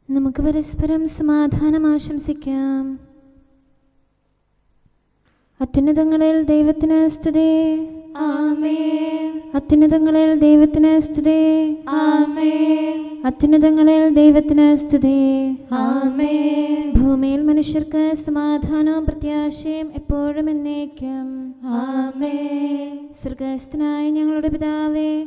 നമുക്ക് പരസ്പരം സമാധാനം ആശംസിക്കാം. അത്യുന്നതങ്ങളിൽ ദൈവത്തിന് സ്തുതി. ആമേൻ. അത്യുന്നതങ്ങളിൽ ദൈവത്തിന് സ്തുതി. ആമേൻ. അത്യുന്നതങ്ങളിൽ ദൈവത്തിന് സ്തുതി. ആമേൻ. ഭൂമിയിൽ മനുഷ്യർക്ക് സമാധാനവും പ്രത്യാശയും എപ്പോഴും എന്നേക്കും. ആമേൻ. സ്വർഗ്ഗസ്ഥനായ ഞങ്ങളുടെ പിതാവേ,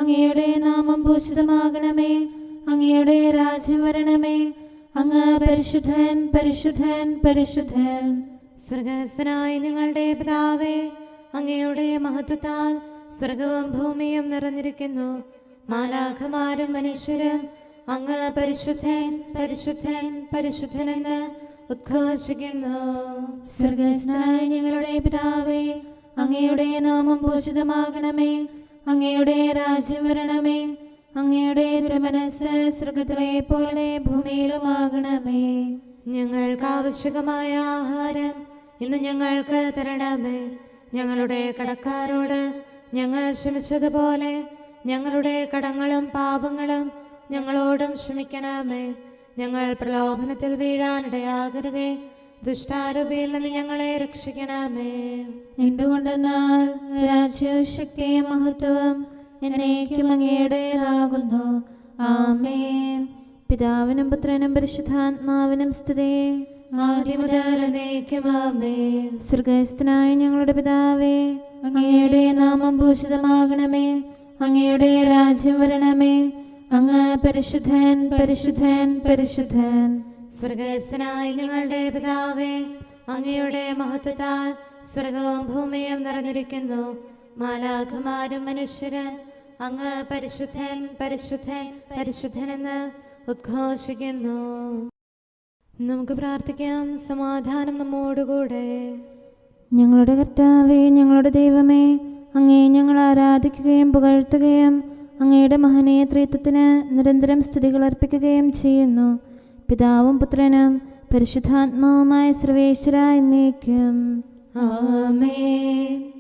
അങ്ങയുടെ നാമം പൂജിതമാകണമേ. അങ്ങയുടെ രാജ്യം വരണമേ. അങ്ങ് പരിശുദ്ധൻ പരിശുദ്ധൻ പരിശുദ്ധൻ. സ്വർഗ്ഗസ്ഥനായ ഞങ്ങളുടെ പിതാവേ, അങ്ങയുടെ മഹത്വത്താൽ സ്വർഗവും ഭൂമിയും നിറഞ്ഞിരിക്കുന്നു. മാലാഖമാരും മനുഷ്യരും അങ്ങ് പരിശുദ്ധൻ പരിശുദ്ധൻ പരിശുദ്ധനെന്ന് ഉദ്ഘോഷിക്കുന്നു. സ്വർഗ്ഗസ്ഥനായ ഞങ്ങളുടെ പിതാവേ, അങ്ങയുടെ നാമം പൂജിതമാകണമേ. അങ്ങയുടെ രാജ്യം വരണമേ. അങ്ങയുടെ തിരുമനസ്സ് സ്വർഗ്ഗത്തിലെ പോലെ ഭൂമിയിലുമാകണമേ. ഞങ്ങൾക്ക് ആവശ്യകമായ ആഹാരം ഇന്ന് ഞങ്ങൾക്ക് തരണമേ. ഞങ്ങളുടെ കടക്കാരോട് ഞങ്ങൾ ക്ഷമിച്ചതുപോലെ ഞങ്ങളുടെ കടങ്ങളും പാപങ്ങളും ഞങ്ങളോടും ക്ഷമിക്കണമേ. ഞങ്ങൾ പ്രലോഭനത്തിൽ വീഴാനിടയാകരുതേ. ദുഷ്ടാരൂപിയിൽ നിന്ന് ഞങ്ങളെ രക്ഷിക്കണമേ. എന്തുകൊണ്ടെന്നാൽ രാജ്യവും ശക്തിയും മഹത്വവും എന്നേക്കും അങ്ങയുടേതാകുന്നു. ആമേൻ. പിതാവിനും പുത്രനും പരിശുദ്ധാത്മാവിനും സ്തുതി. ആദ്യം മുതൽ എന്നേക്കും ആമേൻ. സ്വർഗ്ഗസ്ഥനായ ഞങ്ങളുടെ പിതാവേ, അങ്ങയുടെ നാമം പൂജിതമാകണമേ. അങ്ങയുടെ രാജ്യം വരണമേ. അങ്ങ് പരിശുദ്ധൻ പരിശുദ്ധൻ പരിശുദ്ധൻ. സ്വർഗ്ഗസ്ഥനായ ഞങ്ങളുടെ പിതാവേ, അങ്ങയുടെ മഹത്വത്താൽ സ്വർഗവും ഭൂമിയും നിറഞ്ഞിരിക്കുന്നു. മാലാഖമാരും മനുഷ്യരും അങ്ങ് പരിശുദ്ധൻ പരിശുദ്ധൻ പരിശുദ്ധനെന്ന് ഉദ്ഘോഷിക്കുന്നു. നമുക്ക് പ്രാർത്ഥിക്കാം. സമാധാനം നമ്മോടുകൂടെ. ഞങ്ങളുടെ കർത്താവേ, ഞങ്ങളുടെ ദൈവമേ, അങ്ങേ ഞങ്ങൾ ആരാധിക്കുകയും പുകഴ്ത്തുകയും അങ്ങയുടെ മഹനീയ ത്രിത്വത്തിന് നിരന്തരം സ്തുതികൾ അർപ്പിക്കുകയും ചെയ്യുന്നു. പിതാവും പുത്രനും പരിശുദ്ധാത്മാവുമായ സർവേശ്വര എന്നേക്കും. ആമേൻ.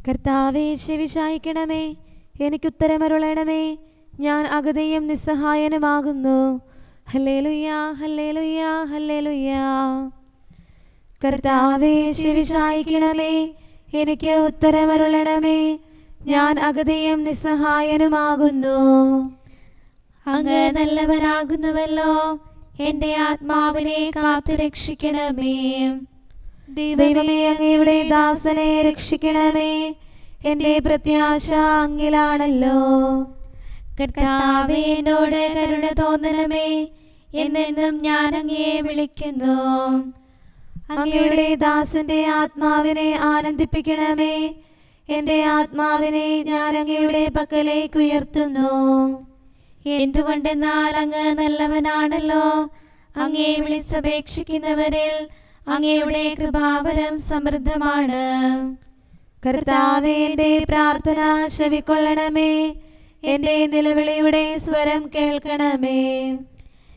കർത്താവേ, ചെവിചായിക്കണമേ. എനിക്കുത്തരമരുളണമേ. ഞാൻ അഗതിയും നിസ്സഹായനുമാകുന്നു. ഹല്ലേലൂയ ഹല്ലേലൂയ ഹല്ലേലൂയ. കർത്താവേ, ചെവിചായിക്കണമേ. എനിക്ക് ഉത്തരമരുളണമേ. ഞാൻ അഗതിയും നിസ്സഹായനുമാകുന്നു. അങ്ങ് നല്ലവനാകുന്നുവല്ലോ. എൻ്റെ ആത്മാവിനെ കാത്തുരക്ഷിക്കണമേ. ദൈവമേ, അങ്ങയുടെ ദാസനെ രക്ഷിക്കണമേ. എൻ്റെ പ്രത്യാശ അങ്ങിലാണല്ലോ. കർത്താവേ, എന്നോട് കരുണ തോന്നണമേ. എന്നെന്നും ഞാൻ അങ്ങയെ വിളിക്കുന്നു. അങ്ങയുടെ ദാസന്റെ ആത്മാവിനെ ആനന്ദിപ്പിക്കണമേ. എൻ്റെ ആത്മാവിനെ ഞാൻ അങ്ങയുടെ പക്കലേക്ക് ഉയർത്തുന്നു. എന്തുകൊണ്ടെന്നാൽ അങ്ങ് നല്ലവനാണല്ലോ. അങ്ങയെ വിളിച്ചപേക്ഷിക്കുന്നവരിൽ അങ്ങയുടെ കൃപാവരം സമൃദ്ധമാണ്. കർത്താവേ, എൻ്റെ പ്രാർത്ഥന ചെവിക്കൊള്ളണമേ. എൻ്റെ നിലവിളിയുടെ സ്വരം കേൾക്കണമേ.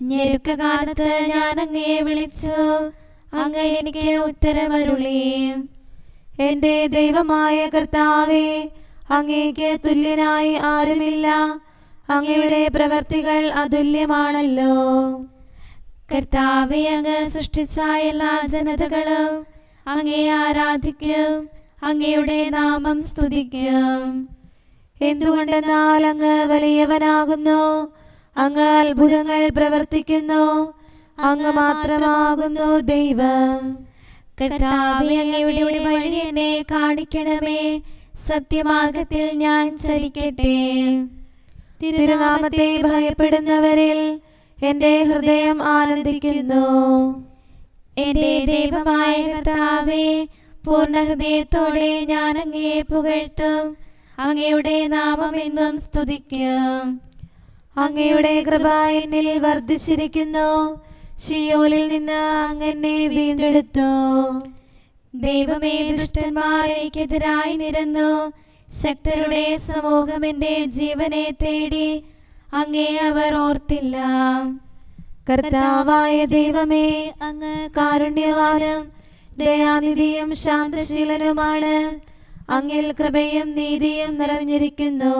ഞെരുക്കകാലത്ത് ഞാൻ അങ്ങയെ വിളിച്ചു. അങ്ങ് എനിക്ക് ഉത്തരമരുളി. എൻ്റെ ദൈവമായ കർത്താവേ, അങ്ങേക്ക് തുല്യനായി ആരുമില്ല. അങ്ങയുടെ പ്രവർത്തികൾ അതുല്യമാണല്ലോ. കർത്താവേ, അങ്ങ് സൃഷ്ടിച്ച എല്ലാ ജനതകളും അങ്ങയെ ആരാധിക്കും. അങ്ങയുടെ നാമം സ്തുതിക്കും. എന്തുകൊണ്ടെന്നാൽ അങ്ങ് വലിയവനാകുന്നു. അങ്ങ് അത്ഭുതങ്ങൾ പ്രവർത്തിക്കുന്നു. അങ്ങ് മാത്രമാകുന്നു ദൈവം. കർത്താവേ, അങ്ങയുടെ വഴി എന്നെ കാണിക്കണമേ. സത്യമാർഗത്തിൽ ഞാൻ ചലിക്കട്ടെ. തിരുനാമത്തെ ഭയപ്പെടുന്നവരിൽ എൻ്റെ ഹൃദയം ആനന്ദിക്കുന്നു. എൻ്റെ ദൈവമായ കർത്താവേ, പൂർണ്ണ ഹൃദയത്തോടെ ഞാൻ അങ്ങയെ പുകഴ്ത്തും. അങ്ങയുടെ നാമം എന്നും സ്തുതിക്കും. അങ്ങയുടെ കൃപ എന്നിൽ വർദ്ധിച്ചിരിക്കുന്നു. ശിയോലിൽ നിന്ന് അങ്ങ് എന്നെ വീണ്ടെടുത്തു. ദൈവമേ, ദുഷ്ടന്മാർ എനിക്കെതിരായി നിരന്നു. ശക്തരുടെ സമൂഹം എൻ്റെ ജീവനെ തേടി. അങ്ങേ അവർ ഓർത്തില്ല. കർത്താവായ ദൈവമേ, അങ്ങ് കാരുണ്യവാനും ദയാനിധിയും ശാന്തശീലനുമാണ്. അങ്ങിൽ കൃപയും നീതിയും നിറഞ്ഞിരിക്കുന്നു.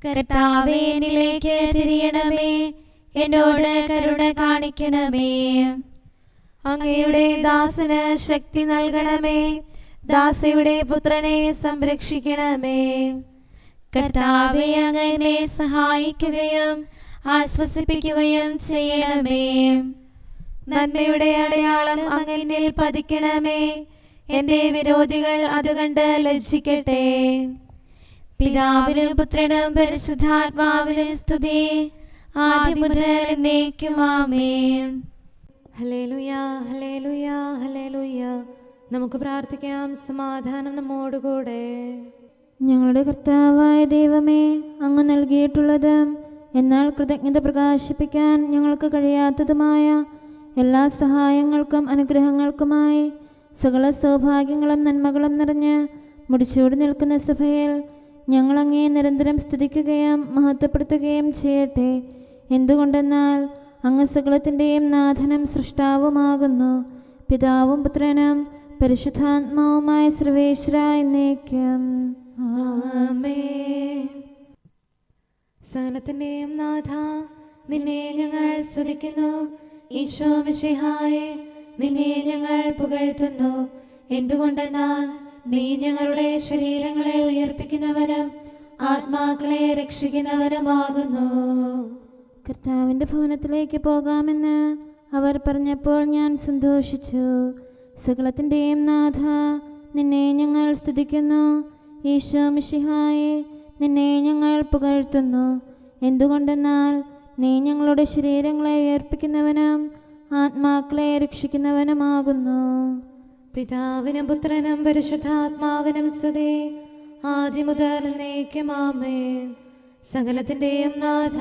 കർത്താവേ, എന്നിലേക്ക് തിരിയണമേ, എന്നോട് കരുണ കാണിക്കണമേ. അങ്ങയുടെ ദാസന് ശക്തി നൽകണമേ, ദാസയുടെ പുത്രനെ സംരക്ഷിക്കണമേ. കർത്താവേ, അങ്ങ് എന്നെ സഹായിക്കുകയും ആശ്വസിപ്പിക്കുകയും ചെയ്യണമേ. നന്മയുടെ അടയാളം അങ്ങ് എന്നിൽ പതിക്കണമേ, എന്റെ വിരോധികൾ അത് കണ്ട് ലജ്ജിക്കട്ടെ. പിതാവിനും പുത്രനും പരിശുദ്ധാത്മാവിനും സ്തുതി, ആദ്യം മുതൽ എന്നേക്കും ആമേൻ. ഹല്ലേലൂയ, ഹല്ലേലൂയ, ഹല്ലേലൂയ. നമുക്ക് പ്രാർത്ഥിക്കാം. സമാധാനം നമ്മോടുകൂടെ. ഞങ്ങളുടെ കർത്താവായ ദൈവമേ, അങ്ങ് നൽകിയിട്ടുള്ളതും എന്നാൽ കൃതജ്ഞത പ്രകാശിപ്പിക്കാൻ ഞങ്ങൾക്ക് കഴിയാത്തതുമായ എല്ലാ സഹായങ്ങൾക്കും അനുഗ്രഹങ്ങൾക്കുമായി സകല സൗഭാഗ്യങ്ങളും നന്മകളും നിറഞ്ഞ് മുടിച്ചൂടി നിൽക്കുന്ന സഭയിൽ ഞങ്ങളങ്ങേ നിരന്തരം സ്തുതിക്കുകയും മഹത്വപ്പെടുത്തുകയും ചെയ്യട്ടെ. എന്തുകൊണ്ടെന്നാൽ അങ്ങ് സകലത്തിൻ്റെയും നാഥനും സൃഷ്ടാവുമാകുന്നു. പിതാവും പുത്രനും പരിശുദ്ധാത്മാവുമായ സർവേശ്വര എന്നേക്കും ആമേൻ. സകലത്തിന്റെയും നാഥ, നിന്നെ ഞങ്ങൾ സ്തുതിക്കുന്നു. ഈശോ മിശിഹായേ, നിന്നെ ഞങ്ങൾ പുകഴ്ത്തുന്നു. എന്തുകൊണ്ടെന്നാൽ നീ ഞങ്ങളുടെ ശരീരങ്ങളെ ഉയർപ്പിക്കുന്നവനും ആത്മാക്കളെ രക്ഷിക്കുന്നവനുമാകുന്നു. കർത്താവിൻ്റെ ഭവനത്തിലേക്ക് പോകാമെന്ന് അവർ പറഞ്ഞപ്പോൾ ഞാൻ സന്തോഷിച്ചു. സകലത്തിൻ്റെയും നാഥ, നിന്നെ ഞങ്ങൾ സ്തുതിക്കുന്നു. ഈശോ മിശിഹായേ, നിന്നെ ഞങ്ങൾ പുകഴ്ത്തുന്നു. എന്തുകൊണ്ടെന്നാൽ നീ ഞങ്ങളുടെ ശരീരങ്ങളെ ഉയർപ്പിക്കുന്നവനും ആത്മാക്കളെ രക്ഷിക്കുന്നവനുമാകുന്നു. പിതാവിനും പുത്രനും പരിശുദ്ധാത്മാവിനും സ്തുതി, ആദ്യം മുതൽ എന്നേക്കും ആമേൻ. സകലത്തിന്റെയും നാഥ,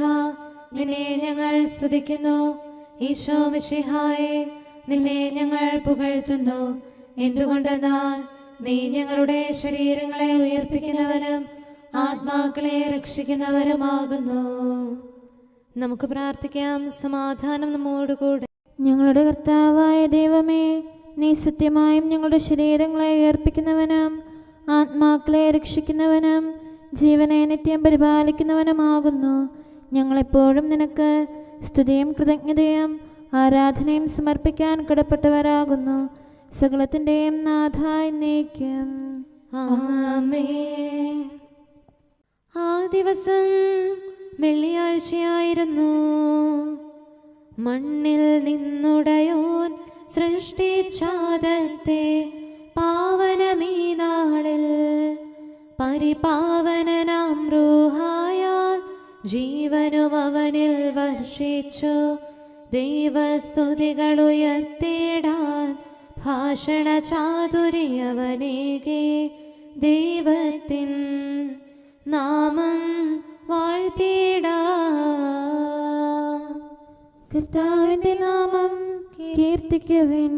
നിന്നെ ഞങ്ങൾ സ്തുതിക്കുന്നു. ഈശോ മിശിഹായേ, നിന്നെ ഞങ്ങൾ പുകഴ്ത്തുന്നു. എന്തുകൊണ്ടെന്നാൽ നീ ഞങ്ങളുടെ ശരീരങ്ങളെ ഉയർപ്പിക്കുന്നവനും ആത്മാക്കളെ രക്ഷിക്കുന്നവരുമാകുന്നു. നമുക്ക് പ്രാർത്ഥിക്കാം. സമാധാനം നമ്മോടുകൂടെ. ഞങ്ങളുടെ കർത്താവായ ദൈവമേ, നീ സത്യമായും ഞങ്ങളുടെ ശരീരങ്ങളെ ഉയർപ്പിക്കുന്നവനും ആത്മാക്കളെ രക്ഷിക്കുന്നവനും ജീവനെ നിത്യം പരിപാലിക്കുന്നവനുമാകുന്നു. ഞങ്ങളെപ്പോഴും നിനക്ക് സ്തുതിയും കൃതജ്ഞതയും ആരാധനയും സമർപ്പിക്കാൻ കടപ്പെട്ടവരാകുന്നു. സകലത്തിൻ്റെയും നാഥ എന്നേക്കും ആമേൻ. ആ ദിവസം വെള്ളിയാഴ്ചയായിരുന്നു. മണ്ണിൽ നിന്നുടയോൻ സൃഷ്ടിച്ചാദത്തെ പാവനമീ നാളിൽ പരിപാവനനാം റൂഹായാൽ ജീവനും അവനിൽ വർഷിച്ചു. ദൈവസ്തുതികൾ ഉയർത്തിടാൻ ഭാഷണ ചാതുര്യവനേകെ ദൈവത്തിൻ നാമം വാഴ്ത്തിടാ. കർത്താവിൻ്റെ നാമം കീർത്തിക്കുവിൻ.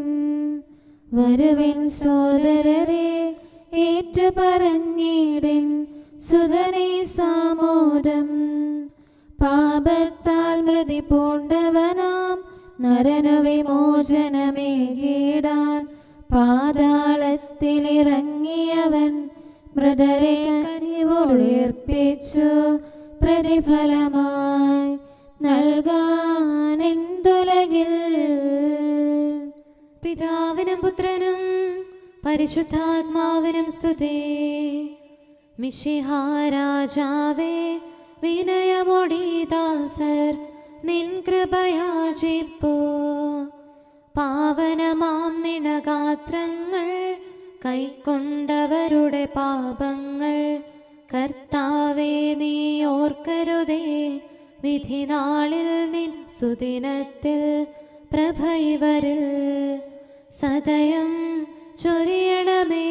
വരുവിൻ സോദരരെ, ഏറ്റുപറഞ്ഞിടിൻ സുതനെ സാമോദം. പാപത്താൽ മൃതി പൂണ്ടവനാം നരനു വിമോചനമേകിടാൻ പാതാളത്തിലിറങ്ങിയവൻ മൃതരെ കനിവോടുയർപ്പിച്ചു. പ്രതിഫലമായി നൽകാൻ എന്തുലകിൽ. പിതാവിനും പുത്രനും പരിശുദ്ധാത്മാവിനും സ്തുതി. മിശിഹാ രാജാവേ, വിനയമൊടി ദാസർ നിൻ കൃപയാചിപ്പോ. പാവനമാം നിണഗാത്രങ്ങൾ കൈക്കൊണ്ടവരുടെ പാപങ്ങൾ കർത്താവേ നീ ഓർക്കരുതേ. വിധിനാളിൽ നിൻ സുദിനത്തിൽ പ്രഭൈവരിൽ സദയം ചൊരിയണമേ.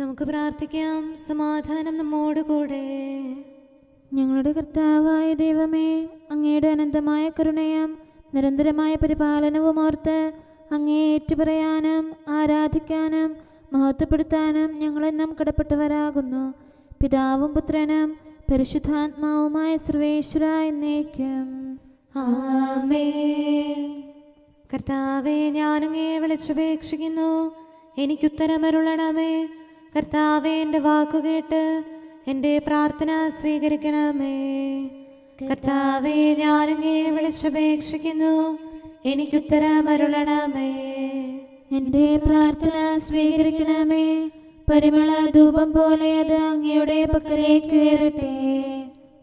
നമുക്ക് പ്രാർത്ഥിക്കാം. സമാധാനം നമ്മോടുകൂടെ. ഞങ്ങളുടെ കർത്താവായ ദൈവമേ, അങ്ങയുടെ അനന്തമായ കരുണയും നിരന്തരമായ പരിപാലനവും ഓർത്ത് അങ്ങേ ഏറ്റുപറയാനും ആരാധിക്കാനും മഹത്വപ്പെടുത്താനും ഞങ്ങളെന്നും കടപ്പെട്ടവരാകുന്നു. പിതാവും പുത്രനും പരിശുദ്ധാത്മാവുമായ സർവേശ്വര എന്നേക്കും ആമേൻ. കർത്താവേ, ഞാനങ്ങേ വിളിച്ചപേക്ഷിക്കുന്നു, എനിക്കുത്തരമരുളണമേ. കർത്താവേ, എൻ്റെ വാക്കുകേട്ട് എൻ്റെ പ്രാർത്ഥന സ്വീകരിക്കണമേ. കർത്താവേ, ഞാനങ്ങേ വിളിച്ചപേക്ഷിക്കുന്നു, എനിക്കുത്തരമരുളണമേ. എൻ്റെ പ്രാർത്ഥന സ്വീകരിക്കണമേ. പരിമള ധൂപം പോലെ അത് അങ്ങയുടെ പക്കലേക്ക് ഉയരട്ടെ.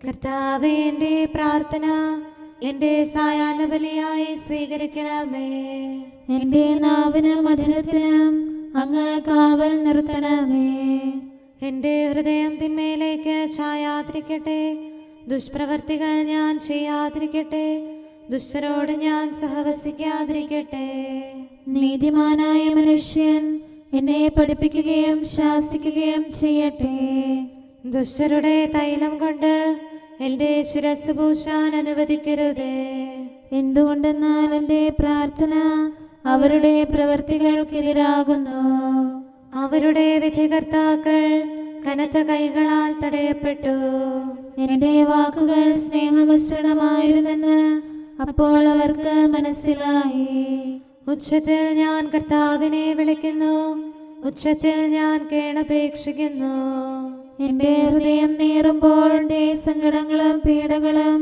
കർത്താവേ, എൻ്റെ പ്രാർത്ഥന എൻ്റെ സായാഹ്ന ബലിയായി സ്വീകരിക്കണമേ. എൻ്റെ നാവിനും മധുരത്തിനും അങ്ങ് കാവൽ നിർത്തണമേ. എൻ്റെ ഹൃദയം തിന്മയിലേക്ക് ചായാതിരിക്കട്ടെ. ദുഷ്പ്രവർത്തികൾ ഞാൻ ചെയ്യാതിരിക്കട്ടെ. ദുഷ്ടരോട് ഞാൻ സഹവസിക്കാതിരിക്കട്ടെ. നീതിമാനായ മനുഷ്യൻ എന്നെ പഠിപ്പിക്കുകയും ശാസിക്കുകയും ചെയ്യട്ടെ. ദുഷ്ടരുടെ തൈലം കൊണ്ട് എൻ്റെ ശിരസ് പൂശാൻ അനുവദിക്കരുതേ. എന്തുകൊണ്ടെന്നാൽ എൻ്റെ പ്രാർത്ഥന അവരുടെ പ്രവൃത്തികൾക്കെതിരാകുന്നു. അവരുടെ വിധികർത്താക്കൾ കനത്ത കൈകളാൽ തടയപ്പെട്ടു. എൻ്റെ വാക്കുകൾ സ്നേഹമിശ്രണമായിരുന്നെന്ന് അപ്പോൾ അവർക്ക് മനസ്സിലായി. ഉച്ചത്തിൽ ഞാൻ കർത്താവിനെ വിളിക്കുന്നു, ഉച്ചത്തിൽ ഞാൻ കേണപേക്ഷിക്കുന്നു. എൻ്റെ ഹൃദയം നീറുമ്പോൾ എൻ്റെ സങ്കടങ്ങളും പീഡകളും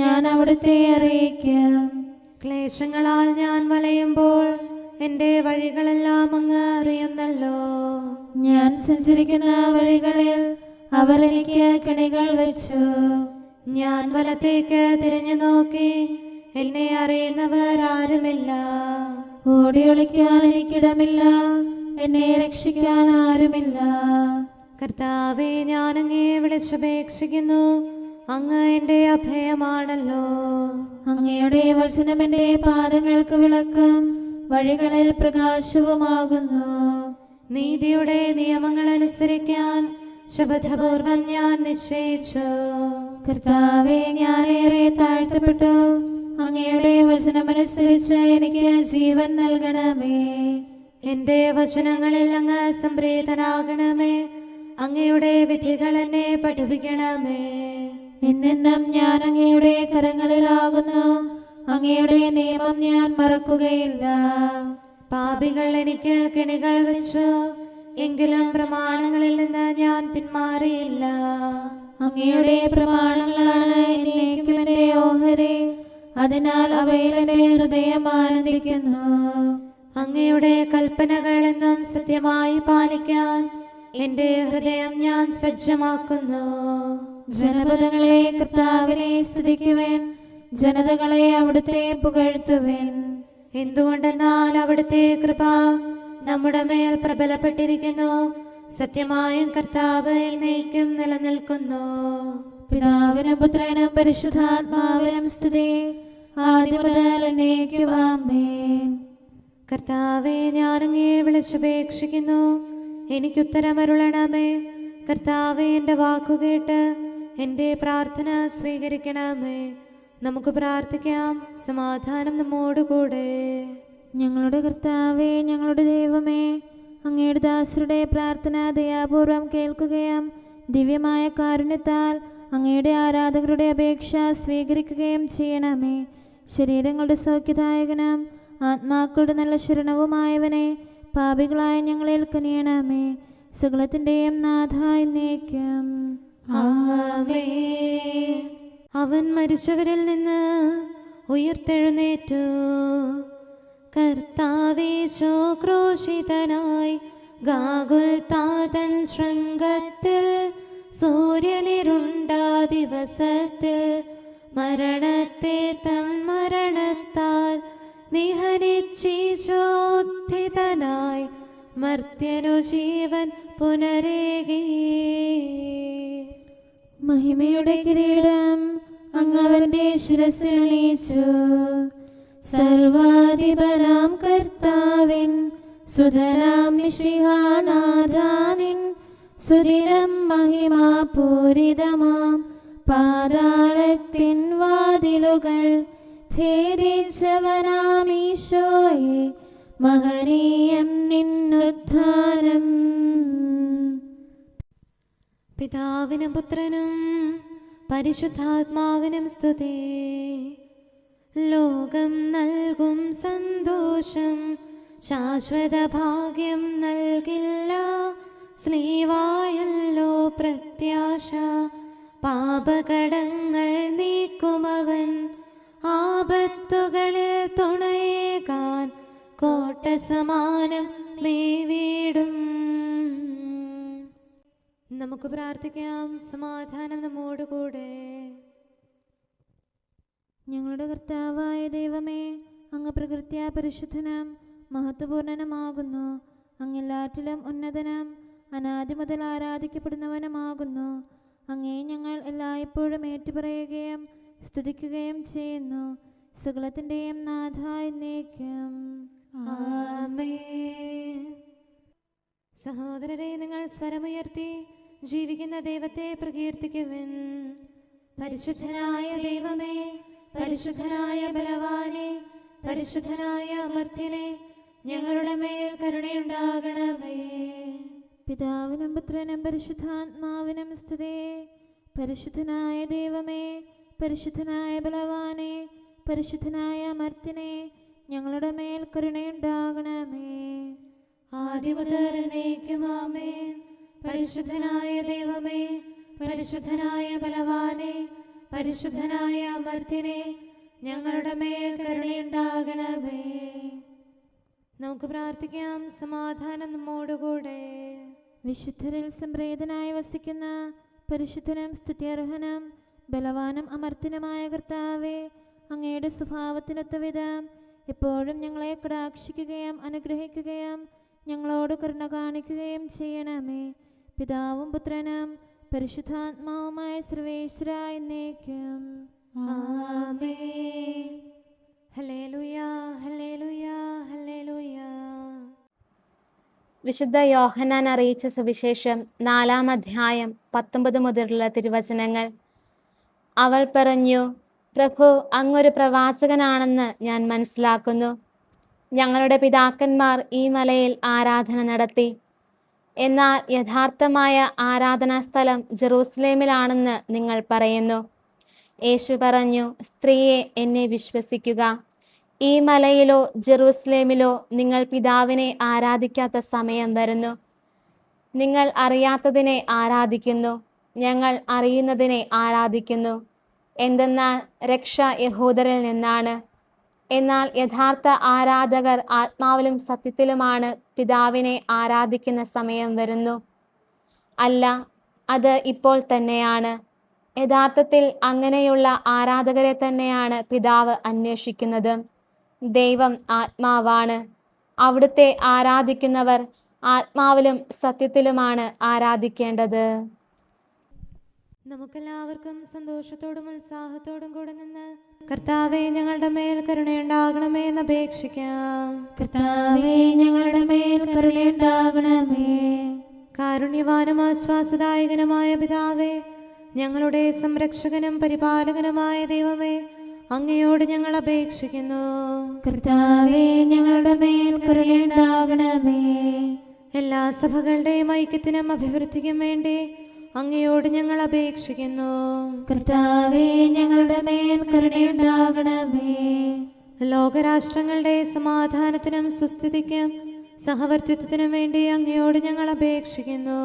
ഞാൻ അവിടുത്തെ അറിയിക്കും. ക്ലേശങ്ങളാൽ ഞാൻ വലയുമ്പോൾ എൻ്റെ വഴികളെല്ലാം അങ്ങ് അറിയുന്നല്ലോ. ഞാൻ സഞ്ചരിക്കുന്ന വഴികളിൽ അവർ എനിക്ക് കെണികൾ വെച്ചു. ഞാൻ വലത്തേക്ക് തിരിഞ്ഞു നോക്കി, എന്നെ അറിയുന്നവർ ആരുമില്ല. ഓടി ഒളിക്കാൻ എനിക്കിടമില്ല, എന്നെ രക്ഷിക്കാൻ ആരുമില്ല. കർത്താവേ, ഞാനങ്ങേ വിളിച്ചപേക്ഷിക്കുന്നു, അങ്ങ് എൻ്റെ അഭയമാണല്ലോ. അങ്ങയുടെ വചനം എൻ്റെ പാദങ്ങൾക്ക് വിളക്കും, വഴികളിൽ പ്രകാശവുമാകുന്നു. നീതിയുടെ നിയമങ്ങൾ അനുസരിക്കാൻ ശപഥപൂർവം ഞാൻ നിശ്ചയിച്ചു. കർത്താവേ, ഞാനേറെ താഴ്ത്തപ്പെട്ടു. അങ്ങയുടെ വചനമനുസരിച്ച് എനിക്ക് ജീവൻ നൽകണമേ. എൻ്റെ വചനങ്ങളിൽ അങ്ങ് സംപ്രീതനാകണമേ. അങ്ങയുടെ വിധികൾ എന്നെ പഠിപ്പിക്കണമേ. എന്നെന്നും ഞാൻ അങ്ങയുടെ കരങ്ങളിലാകുന്നു. അങ്ങയുടെ നിയമം ഞാൻ മറക്കുകയില്ല. പാപികൾ എനിക്ക് കെണികൾ വെച്ചു, എങ്കിലും പ്രമാണങ്ങളിൽ നിന്ന് ഞാൻ പിന്മാറിയില്ല. അങ്ങയുടെ പ്രമാണങ്ങളാണ് എന്നേക്കും എൻ്റെ ഓഹരി, അതിനാൽ അവയിൽ എൻ്റെ ഹൃദയം ആനന്ദിക്കുന്നു. അങ്ങയുടെ കൽപ്പനകൾ എന്നും സത്യമായി പാലിക്കാൻ എൻ്റെ ഹൃദയം ഞാൻ സജ്ജമാക്കുന്നു. ജനപദങ്ങളെ കർത്താവിനെ സ്തുതിക്കുവേൻ, ജനതകളെ അവിടുത്തെ പുകഴ്ത്തുവേൻ. എന്തുകൊണ്ടെന്നാൽ അവിടുത്തെ കൃപ നമ്മുടെ മേൽ പ്രബലപ്പെട്ടിരിക്കുന്നു. സത്യമായും കർത്താവ് എന്നേക്കും നിലനിൽക്കുന്നു. പിതാവിനും പുത്രനും പരിശുദ്ധാത്മാവിനും സ്തുതി, ആദ്യം മുതൽ എന്നേക്കും ആമേൻ. കർത്താവേ, ഞാനങ്ങേ വിളിച്ചപേക്ഷിക്കുന്നു, എനിക്കുത്തരമരുളണമേ. കർത്താവേ, എൻ്റെ വാക്കുകേട്ട് എൻ്റെ പ്രാർത്ഥന സ്വീകരിക്കണമേ. നമുക്ക് പ്രാർത്ഥിക്കാം. സമാധാനം നമ്മോടുകൂടെ. ഞങ്ങളുടെ കർത്താവേ, ഞങ്ങളുടെ ദൈവമേ, അങ്ങയുടെ ദാസരുടെ പ്രാർത്ഥന ദയാപൂർവം കേൾക്കുകയും ദിവ്യമായ കാരുണ്യത്താൽ അങ്ങയുടെ ആരാധകരുടെ അപേക്ഷ സ്വീകരിക്കുകയും ചെയ്യണമേ. ശരീരങ്ങളുടെ സൗഖ്യദായകനും ആത്മാക്കളുടെ നല്ല ശരണവുമായവനെ പാപികളായ ഞങ്ങളിൽ കനിയണമേ. സകലത്തിൻ്റെയും നാഥായി എന്നേക്കും ആമേൻ. അവൻ മരിച്ചവരിൽ നിന്ന് ഉയർത്തെഴുന്നേറ്റു. കർത്താവേ, ക്രൂശിതനായി ഗാഗുൽത്താതൻ ശൃംഗത്തിൽ സൂര്യനിരുണ്ട ദിവസത്തിൽ മരണത്തെ തൻ മരണത്താൽ നിഹനിച്ചീശോദ്ധിതനായി മർത്യനു ജീവൻ പുനരേകി. മഹിമയുടെ കിരീടം അങ്ങവന്റെ ശിരസിൽ ഉണീച്ചു. സർവാധിപനാം കർത്താവിൻ സുതനാം മിശിഹാനാഥാനിൻ സുദിനം മഹിമാപൂരിതമാം പാതാളത്തിൻ വാതിലുകൾ ഭേദിച്ചവനാമീശോയെ മഹനീയം നിന്നുദ്ധാനം. പിതാവിനും പുത്രനും പരിശുദ്ധാത്മാവിനും സ്തുതി. ലോകം നൽകും സന്തോഷം ശാശ്വത ഭാഗ്യം നൽകില്ല. സ്ലീവായല്ലോ പ്രത്യാശ. പാപകടങ്ങൾ നീക്കുമവൻ, ആപത്തുകളിൽ തുണയേകാൻ കോട്ട സമാനം മേവിടും. നമുക്ക് പ്രാർത്ഥിക്കാം. സമാധാനം നമ്മോടുകൂടെ. ഞങ്ങളുടെ കർത്താവായ ദൈവമേ, അങ്ങ് പ്രകൃത്യാ പരിശുദ്ധനും മഹത്വപൂർണനുമാകുന്നു. അങ്ങെല്ലാറ്റിലും ഉന്നതനും അനാദി മുതൽ ആരാധിക്കപ്പെടുന്നവനുമാകുന്നു. അങ്ങേ ഞങ്ങൾ എല്ലായ്പ്പോഴും ഏറ്റുപറയുകയും സ്തുതിക്കുകയും ചെയ്യുന്നു. സകലത്തിൻ്റെയും നാഥ എന്നേക്കും. ആമേൻ. സഹോദരരെ, നിങ്ങൾ സ്വരമുയർത്തി ജീവിക്കുന്ന ദൈവത്തെ പ്രകീർത്തിക്കുവിൻ. പരിശുദ്ധനായ ദൈവമേ, പരിശുദ്ധനായ ബലവാനെ, പരിശുദ്ധനായ അമർത്യനെ, ഞങ്ങളുടെ മേൽ കരുണയുണ്ടാകണമേ. പിതാവിനും പുത്രനും പരിശുദ്ധാത്മാവിനും സ്തുതി. പരിശുദ്ധനായ ദൈവമേ, പരിശുദ്ധനായ ബലവാനെ, പരിശുദ്ധനായ അമർത്യനെ, ഞങ്ങളുടെ മേൽ കരുണയുണ്ടാകണമേ. ആദിമുതൽ എന്നേക്കും ആമേൻ. പരിശുദ്ധനായ ദൈവമേ, പരിശുദ്ധനായ ബലവാനെ, പരിശുദ്ധനായ അമർത്യനെ, ഞങ്ങളുടെ മേൽ കരുണയുണ്ടാകണമേ. നമുക്ക് പ്രാർത്ഥിക്കാം. സമാധാനം നമ്മോടുകൂടെ. വിശുദ്ധരിൽ സംപ്രീതനായി വസിക്കുന്ന പരിശുദ്ധനും സ്തുത്യർഹനും ബലവാനും അമർത്യനുമായ കർത്താവേ, അങ്ങയുടെ സ്വഭാവത്തിനൊത്ത വിധം എപ്പോഴും ഞങ്ങളെ കടാക്ഷിക്കുകയും അനുഗ്രഹിക്കുകയും ഞങ്ങളോട് കരുണ കാണിക്കുകയും ചെയ്യണമേ. പിതാവും പുത്രനും പരിശുദ്ധാത്മാവുമായ സർവേശ്വര എന്നേക്കും. ആമേൻ. ഹല്ലേലൂയ, ഹല്ലേലൂയ, ഹല്ലേലൂയ. വിശുദ്ധ യോഹന്നാൻ അറിയിച്ച സുവിശേഷം 4-ാം അധ്യായം 19 മുതലുള്ള തിരുവചനങ്ങൾ. അവൾ പറഞ്ഞു, പ്രഭു, അങ്ങൊരു പ്രവാചകനാണെന്ന് ഞാൻ മനസ്സിലാക്കുന്നു. ഞങ്ങളുടെ പിതാക്കന്മാർ ഈ മലയിൽ ആരാധന നടത്തി. എന്നാൽ യഥാർത്ഥമായ ആരാധനാ സ്ഥലം ജെറൂസലേമിലാണെന്ന് നിങ്ങൾ പറയുന്നു. യേശു പറഞ്ഞു, സ്ത്രീയെ, എന്നെ വിശ്വസിക്കുക. ഈ മലയിലോ ജെറൂസലേമിലോ നിങ്ങൾ പിതാവിനെ ആരാധിക്കാത്ത സമയം വരുന്നു. നിങ്ങൾ അറിയാത്തതിനെ ആരാധിക്കുന്നു, ഞങ്ങൾ അറിയുന്നതിനെ ആരാധിക്കുന്നു. എന്തെന്നാൽ രക്ഷ യഹൂദരിൽ നിന്നാണ്. എന്നാൽ യഥാർത്ഥ ആരാധകർ ആത്മാവിലും സത്യത്തിലുമാണ് പിതാവിനെ ആരാധിക്കുന്ന സമയം വരുന്നു. അല്ല, അത് ഇപ്പോൾ തന്നെയാണ്. യഥാർത്ഥത്തിൽ അങ്ങനെയുള്ള ആരാധകരെ തന്നെയാണ് പിതാവ് അന്വേഷിക്കുന്നത്. ദൈവം ആത്മാവാണ്. അവിടുത്തെ ആരാധിക്കുന്നവർ ആത്മാവിലും സത്യത്തിലുമാണ് ആരാധിക്കേണ്ടത്. നമുക്കെല്ലാവർക്കും സന്തോഷത്തോടും ഉത്സാഹത്തോടും കൂടെ നിന്ന് കർത്താവേ, ഞങ്ങളുടെ മേൽ കരുണയുണ്ടാകണമേ എന്ന് അപേക്ഷിക്കാം. കർത്താവേ, ഞങ്ങളുടെ മേൽ കരുണയുണ്ടാകണമേ. കാരുണ്യവാനും ആശ്വാസദായകനുമായ പിതാവേ, ഞങ്ങളുടെ സംരക്ഷകനും പരിപാലകനുമായ ദൈവമേ, അങ്ങയോട് ഞങ്ങൾ അപേക്ഷിക്കുന്നു. കർത്താവേ, ഞങ്ങളുടെ മേൽ കരുണയുണ്ടാകണമേ. എല്ലാ സഭകളുടെയും ഐക്യത്തിനും അഭിവൃദ്ധിക്കും വേണ്ടി അങ്ങയോട് ഞങ്ങൾ അപേക്ഷിക്കുന്നു. കർത്താവേ, ഞങ്ങളുടെ മേൽ കരുണയുണ്ടാകണമേ. ലോകരാഷ്ട്രങ്ങളുടെ സമാധാനത്തിനും സുസ്ഥിതിക്കും സഹവർത്തിത്വത്തിനും വേണ്ടി അങ്ങയോട് ഞങ്ങൾ അപേക്ഷിക്കുന്നു.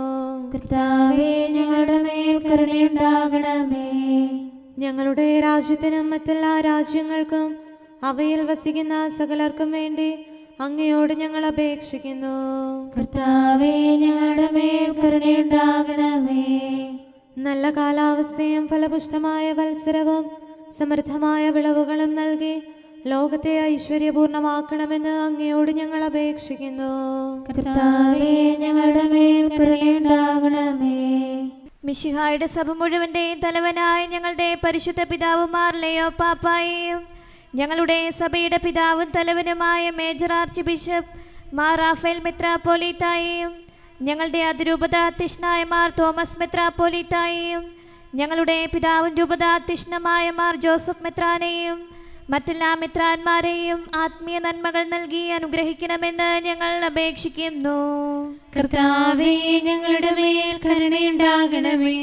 കർത്താവേ, ഞങ്ങളുടെ മേൽ കരുണയുണ്ടാകണമേ. ഞങ്ങളുടെ രാജ്യത്തിനും മറ്റെല്ലാ രാജ്യങ്ങൾക്കും അവയിൽ വസിക്കുന്ന സകലർക്കും വേണ്ടി അങ്ങയോട് ഞങ്ങൾ അപേക്ഷിക്കുന്നു. കർത്താവേ, ഞങ്ങളുടെ മേൽ കരുണയുണ്ടാകണമേ. നല്ല കാലാവസ്ഥയും ഫലപുഷ്ടമായ വത്സരവും സമൃദ്ധമായ വിളവുകളും നൽകി ലോകത്തെ ഐശ്വര്യപൂർണമാക്കണമെന്ന് അങ്ങയോട് ഞങ്ങൾ അപേക്ഷിക്കുന്നു. കർത്താവേ, ഞങ്ങളുടെ മേൽ കരുണയുണ്ടാകണമേ. മിശിഹായുടെ സഭ മുഴുവൻ്റെയും തലവനായ ഞങ്ങളുടെ പരിശുദ്ധ പിതാവുമാർ ലെയോ പാപ്പായെയും ഞങ്ങളുടെ സഭയുടെ പിതാവും തലവനുമായ മേജർ ആർച്ച് ബിഷപ്പ് മാർ റാഫേൽ മെത്രാപ്പോലീത്തായെയും ഞങ്ങളുടെ അതിരൂപതാധ്യക്ഷനായ മാർ തോമസ് മെത്രാപ്പോലീത്തായെയും ഞങ്ങളുടെ പിതാവും രൂപതാധ്യക്ഷനുമായ മാർ ജോസഫ് മെത്രാനെയും മറ്റെല്ലാ മെത്രാന്മാരെയും ആത്മീയ നന്മകൾ നൽകി അനുഗ്രഹിക്കണമെന്ന് ഞങ്ങൾ അപേക്ഷിക്കുന്നു. കർത്താവേ, ഞങ്ങളുടെ മേൽ കരുണയുണ്ടാകണമേ.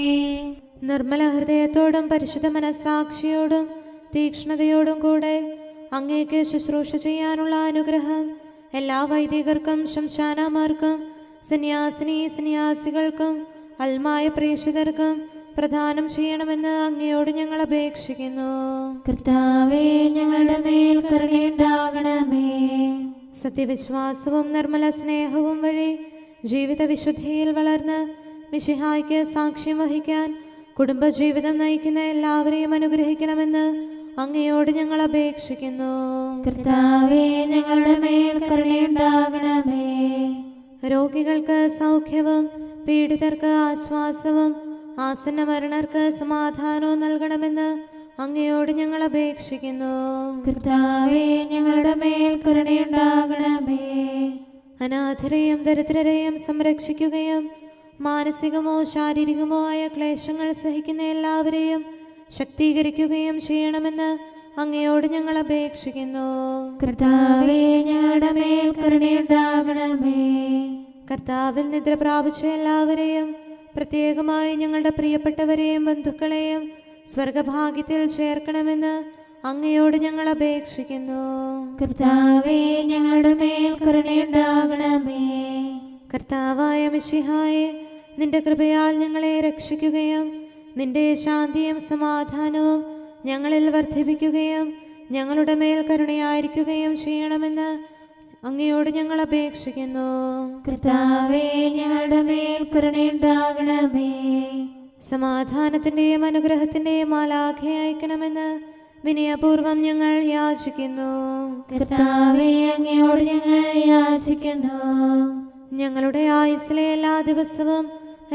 നിർമ്മല ഹൃദയത്തോടും പരിശുദ്ധ മനസ്സാക്ഷിയോടും തീക്ഷ്ണതയോടും കൂടെ അങ്ങേക്ക് ശുശ്രൂഷ ചെയ്യാനുള്ള അനുഗ്രഹം എല്ലാ വൈദികർക്കും ശംശാനമാർക്കും സന്യാസിനി സന്യാസികൾക്കും അൽമായ പ്രേക്ഷിതർക്കും പ്രദാനം ചെയ്യണമെന്ന് അങ്ങയോട് ഞങ്ങൾ അപേക്ഷിക്കുന്നു. കർത്താവേ, ഞങ്ങളുടെ മേൽ കരുണയുണ്ടാകണമേ. സത്യവിശ്വാസവും നിർമ്മല സ്നേഹവും വഴി ജീവിത വിശുദ്ധിയിൽ വളർന്ന് മിശിഹായ്ക്ക് സാക്ഷ്യം വഹിക്കാൻ കുടുംബജീവിതം നയിക്കുന്ന എല്ലാവരെയും അനുഗ്രഹിക്കണമെന്ന് അങ്ങയോട് ഞങ്ങൾ അപേക്ഷിക്കുന്നു. കർത്താവേ, ഞങ്ങളുടെ മേൽ കരുണയുണ്ടാകണമേ. രോഗികൾക്ക് സൗഖ്യവും പീഡിതർക്ക് ആശ്വാസവും ആസന്ന മരണർക്ക് സമാധാനവും നൽകണമെന്ന് അങ്ങയോട് ഞങ്ങൾ അപേക്ഷിക്കുന്നു. കർത്താവേ, ഞങ്ങളുടെ മേൽ കരുണയുണ്ടാകണമേ. അനാഥരെയും ദരിദ്രരെയും സംരക്ഷിക്കുകയും മാനസികമോ ശാരീരികമോ ആയ ക്ലേശങ്ങൾ സഹിക്കുന്ന എല്ലാവരെയും ശക്തീകരിക്കുകയും ചെയ്യണമെന്ന് അങ്ങയോട് ഞങ്ങൾ അപേക്ഷിക്കുന്നു. കർത്താവേ, ഞങ്ങളുടെ മേൽ കരുണയുണ്ടാകണമേ. കർത്താവിൽ നിദ്ര പ്രാപിച്ച എല്ലാവരെയും പ്രത്യേകമായി ഞങ്ങളുടെ പ്രിയപ്പെട്ടവരെയും ബന്ധുക്കളെയും സ്വർഗഭാഗ്യത്തിൽ ചേർക്കണമെന്ന് അങ്ങയോട് ഞങ്ങൾ അപേക്ഷിക്കുന്നു. കർത്താവേ, ഞങ്ങളുടെ മേൽ കരുണയുണ്ടാകണമേ. കർത്താവായ മിശിഹായെ, നിന്റെ കൃപയാൽ ഞങ്ങളെ രക്ഷിക്കുകയും നിന്റെ ശാന്തിയും സമാധാനവും ഞങ്ങളിൽ വർദ്ധിപ്പിക്കുകയും ഞങ്ങളുടെ മേൽ കരുണയായിരിക്കുകയും ചെയ്യണമെന്ന് അങ്ങയോട് ഞങ്ങൾ അപേക്ഷിക്കുന്നു. കർത്താവേ, ഞങ്ങളുടെ മേൽ കരുണയുണ്ടാകണമേ. സമാധാനത്തിന്റെയും അനുഗ്രഹത്തിന്റെയും മാലാഖയെ അയക്കണമെന്ന് വിനയപൂർവം ഞങ്ങൾ യാചിക്കുന്നു. കർത്താവേ, അങ്ങയോട് ഞങ്ങൾ യാചിക്കുന്നു. ഞങ്ങളുടെ ആയുസ്സിലെ എല്ലാ ദിവസവും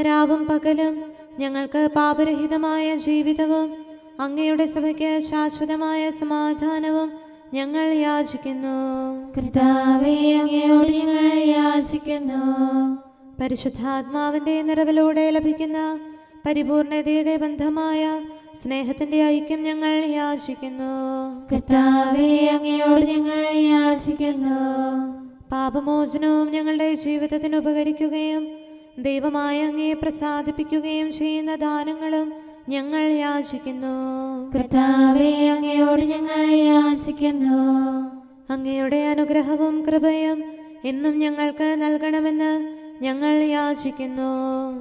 രാവും പകലും ഞങ്ങൾക്ക് പാപരഹിതമായ ജീവിതവും അങ്ങയുടെ സഭയ്ക്ക് ശാശ്വതമായ സമാധാനവും ഞങ്ങൾ യാചിക്കുന്നു. കർത്താവേ, അങ്ങയോട് ഞങ്ങൾ യാചിക്കുന്നു. പരിശുദ്ധാത്മാവിന്റെ നിറവിലൂടെ ലഭിക്കുന്ന പരിപൂർണതയുടെ ബന്ധമായ സ്നേഹത്തിന്റെ ഐക്യം ഞങ്ങൾ യാചിക്കുന്നു. കർത്താവേ, അങ്ങയോട് ഞങ്ങൾ യാചിക്കുന്നു. പാപമോചനവും ഞങ്ങളുടെ ജീവിതത്തിന് ഉപകരിക്കുകയും ദൈവമായ അങ്ങയെ പ്രസാദിപ്പിക്കുകയും ചെയ്യുന്ന ദാനങ്ങളും ഞങ്ങൾ യാചിക്കുന്നു. കർത്താവേ, അങ്ങയോട് ഞങ്ങൾ യാചിക്കുന്നു. അങ്ങയുടെ അനുഗ്രഹവും കൃപയും എന്നും ഞങ്ങൾക്ക് നൽകണമെന്ന് ഞങ്ങൾ യാചിക്കുന്നു.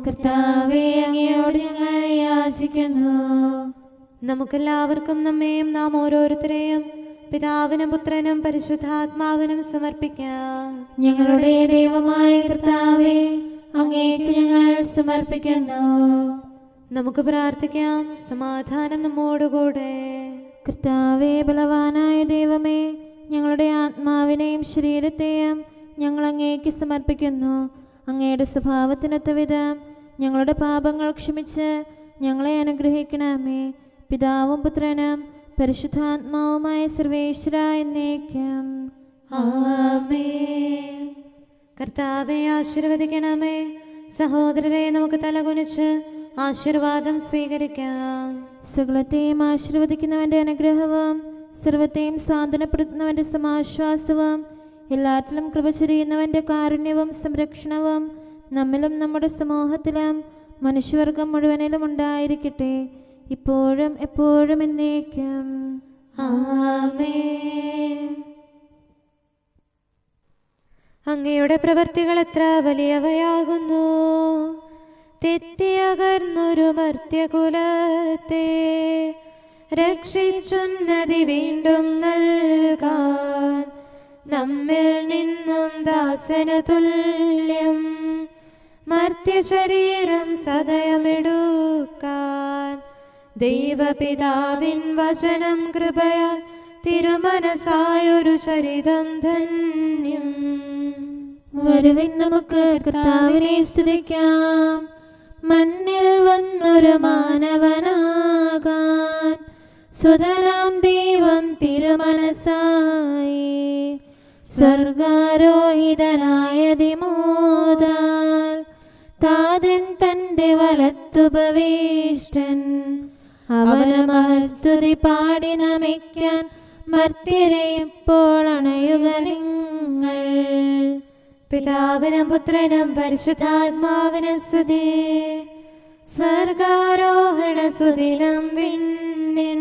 കർത്താവേ, അങ്ങയോട് ഞങ്ങൾ യാചിക്കുന്നു. നമുക്കെല്ലാവർക്കും നമ്മെയും നാം ഓരോരുത്തരെയും പിതാവിനും പുത്രനും പരിശുദ്ധാത്മാവിനും സമർപ്പിക്കാം. ഞങ്ങളുടെ ദൈവമായ കർത്താവേ, അങ്ങേക്ക് ഞങ്ങൾ സമർപ്പിക്കുന്നു. നമുക്ക് പ്രാർത്ഥിക്കാം. സമാധാനം നമ്മോടുകൂടെ. കർത്താവേ, ബലവാനായ ദൈവമേ, ഞങ്ങളുടെ ആത്മാവിനെയും ശരീരത്തെയും ഞങ്ങൾ അങ്ങേക്ക് സമർപ്പിക്കുന്നു. അങ്ങയുടെ സ്വഭാവത്തിനൊത്ത വിധം ഞങ്ങളുടെ പാപങ്ങൾ ക്ഷമിച്ച് ഞങ്ങളെ അനുഗ്രഹിക്കണമേ. പിതാവും പുത്രനും പരിശുദ്ധാത്മാവുമായ സർവേശ്വര എന്നേക്കും. ആമേൻ. കർത്താവെ ആശീർവദിക്കണമേ. സഹോദരരെ, നമുക്ക് തലകുനിച്ച് ആശീർവാദം സ്വീകരിക്കാം. സകലത്തെയും ആശീർവദിക്കുന്നവന്റെ അനുഗ്രഹവും സർവത്തെയും സാന്ത്വനപ്പെടുത്തുന്നവന്റെ സമാശ്വാസവും എല്ലാറ്റിലും കൃപ ചൊരിയുന്നവന്റെ കാരുണ്യവും സംരക്ഷണവും നമ്മിലും നമ്മുടെ സമൂഹത്തിലും മനുഷ്യവർഗം മുഴുവനിലും ഉണ്ടായിരിക്കട്ടെ, ഇപ്പോഴും എപ്പോഴും എന്നേക്കും. ആമേൻ. അങ്ങയുടെ പ്രവൃത്തികൾ എത്ര വലിയവയാകുന്നു. തെറ്റിയകർന്നൊരു മർത്യകുലത്തെ രക്ഷിച്ചുന്നതി വീണ്ടും നൽകാൻ നമ്മിൽ നിന്നും ദാസനു തുല്യം മർത്യശരീരം സദയമെടുക്കാൻ ദൈവപിതാവിൻ വചനം കൃപയാൽ തിരുമനസായൊരു ചരിതം ധന്യം. വരുവിൻ നമുക്ക് കർത്താവിനെ സ്തുതിക്കാം. മണ്ണിൽ വന്നൊരു മാനവനാകാൻ സുതരാം ദൈവം തിരുമനസായി സ്വർഗാരോഹിതനായതിമോദാൽ താതൻ തന്റെ വലത്തുപവിഷ്ടൻ അവന് മഹസ്തുതി പാടി നമിക്കാൻ മർത്യരെ ഇപ്പോൾ അണയുക നിങ്ങൾ. പിതാവിനും പുത്രനും പരിശുദ്ധാത്മാവിനും സ്തുതി. സ്വർഗാരോഹണ സുദിനം വിണ്ണിൻ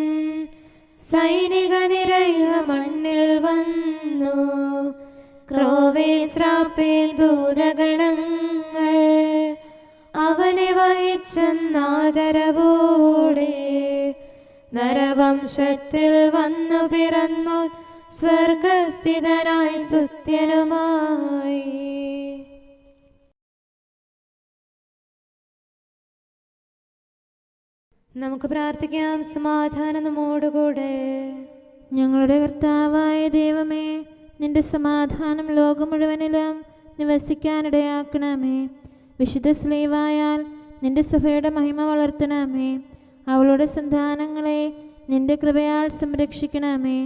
സൈനിക നിരയുക മണ്ണിൽ വന്നു. ക്രോവേൽ ശ്രാപ്പേൽ ദൂതഗണങ്ങൾ അവ അവനെ വഹിച്ചെന്നാദരവോടെ നരവംശത്തിൽ വന്നു പിറന്നു സ്വർഗസ്ഥിതനായി സ്തുത്യനുമായി. നമുക്ക് പ്രാർത്ഥിക്കാം. സമാധാനം നമ്മോടുകൂടെ. ഞങ്ങളുടെ കർത്താവായ ദൈവമേ, നിന്റെ സമാധാനം ലോകം മുഴുവനിലും നിവസിക്കാനിടയാക്കണമേ. വിശുദ്ധ സ്ലീവായാൽ നിന്റെ സഭയുടെ മഹിമ വളർത്തണമേ. അവളുടെ സന്താനങ്ങളെ നിന്റെ കൃപയാൽ സംരക്ഷിക്കണമേ.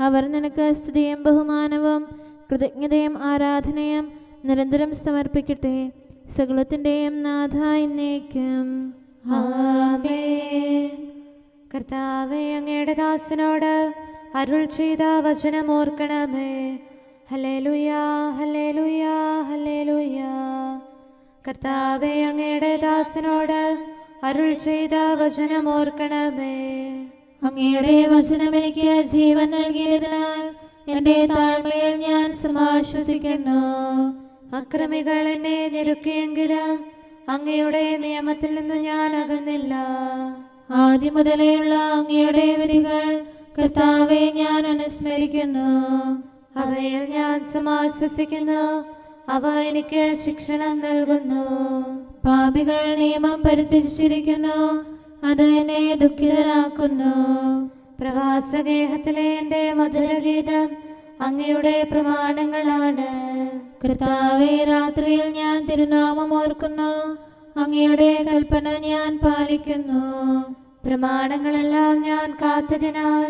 അവർ നിനക്ക് സ്തുതിയും ബഹുമാനവും കൃതജ്ഞതയും ആരാധനയും നിരന്തരം സമർപ്പിക്കട്ടെ. സകലത്തിൻ്റെയും നാഥ എന്നേക്കും. ആമേൻ. കർത്താവേ, അങ്ങയുടെ ദാസനോട് അരുൾ ചെയ്ത വചനം ഓർക്കണമേ. ഹല്ലേലൂയാ, ഹല്ലേലൂയാ, ഹല്ലേലൂയാ. കർത്താവേ, അങ്ങയുടെ ദാസനോട് അരുൾ ചെയ്ത വചനം ഓർക്കണമേ. അങ്ങയുടെ വചനം എനിക്ക് ജീവൻ നൽകിയതിനാൽ എൻ്റെ താഴ്മയിൽ ഞാൻ സമാശ്വസിക്കുന്നു. അക്രമികൾ എന്നെ ഞെരുക്കിയെങ്കിലും അങ്ങയുടെ നിയമത്തിൽ നിന്ന് ഞാൻ അകന്നില്ല. ആദ്യം മുതലേയുള്ള അങ്ങയുടെ വിധികൾ കർത്താവെ ഞാൻ അനുസ്മരിക്കുന്നു. അവയിൽ ഞാൻ സമാശ്വസിക്കുന്നു. അവ എനിക്ക് ശിക്ഷണം നൽകുന്നു. പാപികൾ നിയമം പരിത്യജിച്ചിരിക്കുന്നു, അത് എന്നെ ദുഃഖിതരാക്കുന്നു. പ്രവാസഗേഹത്തിലെ എൻ്റെ മധുരഗീതം അങ്ങയുടെ പ്രമാണങ്ങളാണ്. കർത്താവെ, രാത്രിയിൽ ഞാൻ തിരുനാമം ഓർക്കുന്നു, അങ്ങയുടെ കൽപ്പന ഞാൻ പാലിക്കുന്നു. പ്രമാണങ്ങളെല്ലാം ഞാൻ കാത്തതിനാൽ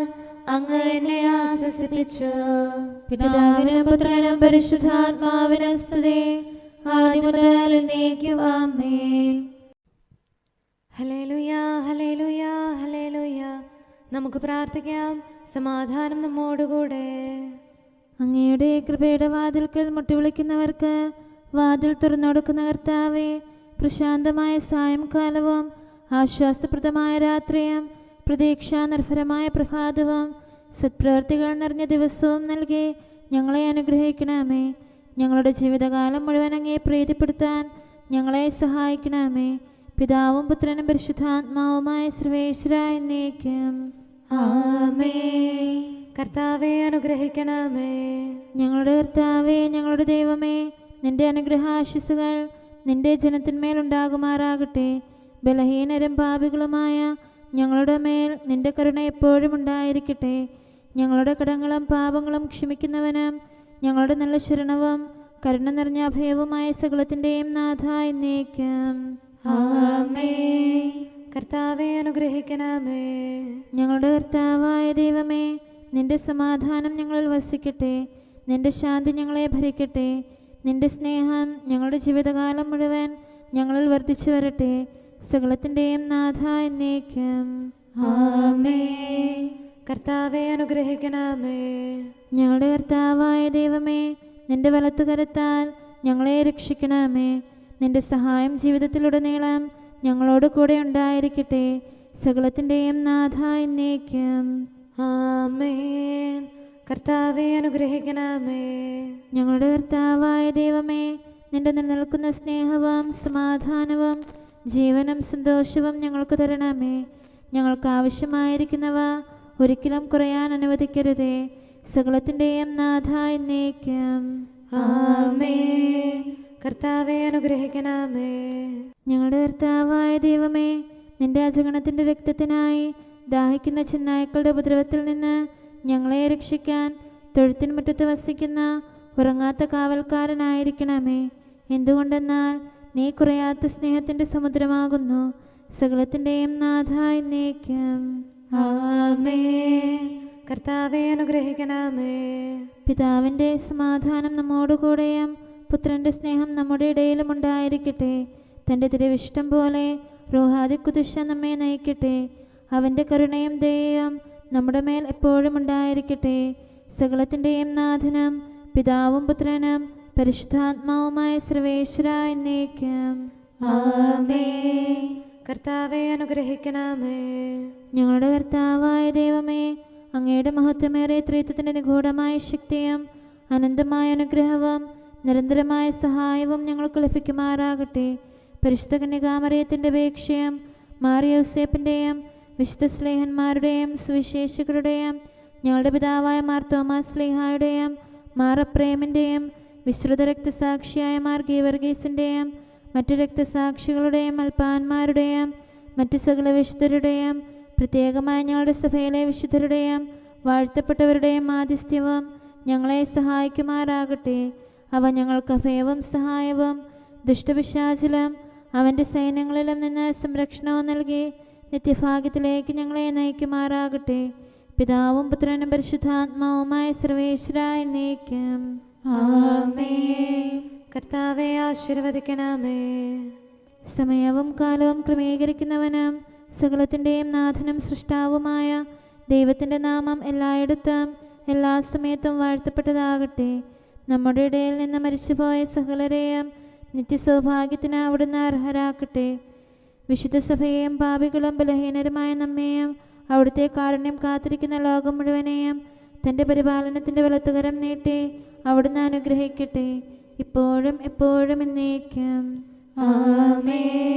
അങ്ങ് എന്നെ ആശ്വസിപ്പിച്ചു. പിതാവിനും പുത്രനും പരിശുദ്ധാത്മാവിനും സ്തുതി, ആദ്യം മുതൽ എന്നേക്കും ആമേൻ. ഹല്ലേലൂയാ, ഹല്ലേലൂയാ, ഹല്ലേലൂയാ. നമുക്ക് പ്രാർത്ഥിക്കാം. സമാധാനം നമ്മോടുകൂടെ. അങ്ങയുടെ കൃപയുടെ വാതിൽക്കൽ മുട്ടിവിളിക്കുന്നവർക്ക് വാതിൽ തുറന്നുകൊടുക്കുന്ന കർത്താവെ, പ്രശാന്തമായ സായംകാലവും ആശ്വാസപ്രദമായ രാത്രിയും പ്രതീക്ഷാനിർഭരമായ പ്രഭാതവും സത്പ്രവർത്തികൾ നിറഞ്ഞ ദിവസവും നൽകി ഞങ്ങളെ അനുഗ്രഹിക്കണമേ. ഞങ്ങളുടെ ജീവിതകാലം മുഴുവൻ അങ്ങയെ പ്രീതിപ്പെടുത്താൻ ഞങ്ങളെ സഹായിക്കണമേ. പിതാവും പുത്രനും പരിശുദ്ധാത്മാവുമായ സർവേശ്വര എന്നേക്കും. ആമേൻ. കർത്താവെ, അനുഗ്രഹിക്കണമേ. ഞങ്ങളുടെ കർത്താവേ, ഞങ്ങളുടെ ദൈവമേ, നിന്റെ അനുഗ്രഹാശിസുകൾ നിന്റെ ജനത്തിന്മേലുണ്ടാകുമാറാകട്ടെ. ബലഹീനരും പാപികളുമായ ഞങ്ങളുടെ മേൽ നിന്റെ കരുണ എപ്പോഴും ഉണ്ടായിരിക്കട്ടെ. ഞങ്ങളുടെ കടങ്ങളും പാപങ്ങളും ക്ഷമിക്കുന്നവനും ഞങ്ങളുടെ നല്ല ശരണവും കരുണ നിറഞ്ഞ അഭയവുമായ സകലത്തിൻ്റെയും നാഥ എന്നേക്കും. ആമേൻ. കർത്താവെ, അനുഗ്രഹിക്കണമേ. ഞങ്ങളുടെ കർത്താവായ ദൈവമേ, നിന്റെ സമാധാനം ഞങ്ങളിൽ വസിക്കട്ടെ. നിന്റെ ശാന്തി ഞങ്ങളെ ഭരിക്കട്ടെ. നിന്റെ സ്നേഹം ഞങ്ങളുടെ ജീവിതകാലം മുഴുവൻ ഞങ്ങളിൽ വർദ്ധിച്ചു വരട്ടെ. സകലത്തിൻ്റെയും നാഥ എന്നേക്കും. ആമേൻ. കർത്താവെ, അനുഗ്രഹിക്കണമേ. ഞങ്ങളുടെ കർത്താവായ ദൈവമേ, നിന്റെ വലത്തുകരത്താൽ ഞങ്ങളെ രക്ഷിക്കണമേ. നിന്റെ സഹായം ജീവിതത്തിലുടനീളം ഞങ്ങളോട് കൂടെ ഉണ്ടായിരിക്കട്ടെ. സകലത്തിൻ്റെയും നാഥ എന്നേക്കും. ആമേൻ. കർത്താവെ, അനുഗ്രഹിക്കണമേ. ഞങ്ങളുടെ കർത്താവായ ദൈവമേ, നിന്റെ നിലനിൽക്കുന്ന സ്നേഹവും സമാധാനവും ജീവനും സന്തോഷവും ഞങ്ങൾക്ക് തരണമേ. ഞങ്ങൾക്ക് ആവശ്യമായിരിക്കുന്നവ ഒരിക്കലും കുറയാൻ അനുവദിക്കരുതേ. സകലത്തിൻ്റെയും നാഥ എന്നേക്കും. ആമേൻ. കർത്താവെ, അനുഗ്രഹിക്കണമേ. ഞങ്ങളുടെ കർത്താവായ ദൈവമേ, നിന്റെ അജഗണത്തിൻ്റെ രക്തത്തിനായി ദാഹിക്കുന്ന ചെന്നായ്ക്കളുടെ ഉപദ്രവത്തിൽ നിന്ന് ഞങ്ങളെ രക്ഷിക്കാൻ തൊഴുത്തിൻ മുറ്റത്ത് വസിക്കുന്ന ഉറങ്ങാത്ത കാവൽക്കാരനായിരിക്കണമേ. എന്തുകൊണ്ടെന്നാൽ നീ കുറയാത്ത സ്നേഹത്തിൻ്റെ സമുദ്രമാകുന്നു. സകലത്തിൻ്റെയും നാഥ എന്നേക്കും. ആമേൻ. കർത്താവെ, അനുഗ്രഹിക്കണമേ. പിതാവിൻ്റെ സമാധാനം നമ്മോടുകൂടെയും പുത്രൻ്റെ സ്നേഹം നമ്മുടെ ഇടയിലും ഉണ്ടായിരിക്കട്ടെ. തൻ്റെ തിരുവിഷ്ടം പോലെ റൂഹാദിക്കുദിശ നമ്മെ നയിക്കട്ടെ. അവൻ്റെ കരുണയും ദയയും നമ്മുടെ മേൽ എപ്പോഴും ഉണ്ടായിരിക്കട്ടെ. സകലത്തിൻ്റെയും നാഥനും പിതാവും പുത്രനും പരിശുദ്ധാത്മാവുമായ സർവേശ്വര എന്നേക്കും. ആമേൻ. കർത്താവെ, അനുഗ്രഹിക്കണമേ. ഞങ്ങളുടെ കർത്താവായ ദൈവമേ, അങ്ങയുടെ മഹത്വമേറിയ ത്രിത്വത്തിൻ്റെ നിഗൂഢമായ ശക്തിയും അനന്തമായ അനുഗ്രഹവും നിരന്തരമായ സഹായവും ഞങ്ങൾക്ക് ലഭിക്കുമാറാകട്ടെ. പരിശുദ്ധ കന്യകാമറിയത്തിൻ്റെ അപേക്ഷയും മാറിയോസേപ്പിൻ്റെയും വിശുദ്ധ സ്ലേഹന്മാരുടെയും സുവിശേഷകരുടെയും ഞങ്ങളുടെ പിതാവായ മാർ തോമാസ് സ്ലീഹായുടെയും മാർ അപ്രേമിൻ്റെയും വിശ്രുത രക്തസാക്ഷിയായ മാർ ഗീവർഗീസിൻ്റെയും മറ്റു രക്തസാക്ഷികളുടെയും അൽപ്പാന്മാരുടെയും മറ്റു സകല വിശുദ്ധരുടെയും പ്രത്യേകമായി ഞങ്ങളുടെ സഭയിലെ വിശുദ്ധരുടെയും വാഴ്ത്തപ്പെട്ടവരുടെയും മാധ്യസ്ഥ്യവും ഞങ്ങളെ സഹായിക്കുമാറാകട്ടെ. അവ ഞങ്ങൾക്ക് അഭയവും സഹായവും ദുഷ്ടപിശാചിലും അവൻ്റെ സൈന്യങ്ങളിലും നിന്ന് സംരക്ഷണവും നൽകി നിത്യഭാഗ്യത്തിലേക്ക് ഞങ്ങളെ നയിക്കുമാറാകട്ടെ. പിതാവും പുത്രനും പരിശുദ്ധാത്മാവുമായ സർവേശ്വരായ എന്നേക്കും ആമേൻ. കർത്താവെ ആശീർവദിക്കണമേ. സമയവും കാലവും ക്രമീകരിക്കുന്നവനും സകലത്തിൻ്റെയും നാഥനും സൃഷ്ടാവുമായ ദൈവത്തിൻ്റെ നാമം എല്ലായിടത്തും എല്ലാ സമയത്തും വാഴ്ത്തപ്പെട്ടതാകട്ടെ. നമ്മുടെ ഇടയിൽ നിന്ന് മരിച്ചുപോയ സകലരെയും നിത്യസൗഭാഗ്യത്തിന് അവിടുന്ന് അർഹരാക്കട്ടെ. വിശുദ്ധ സഭയെയും പാപികളും ബലഹീനരുമായ നമ്മെയും അവിടുത്തെ കാരുണ്യം കാത്തിരിക്കുന്ന ലോകം മുഴുവനെയും തൻ്റെ പരിപാലനത്തിൻ്റെ വലത്തുകരം നീട്ടി അവിടുന്ന് അനുഗ്രഹിക്കട്ടെ, ഇപ്പോഴും എപ്പോഴും എന്നേക്കും ആമേൻ.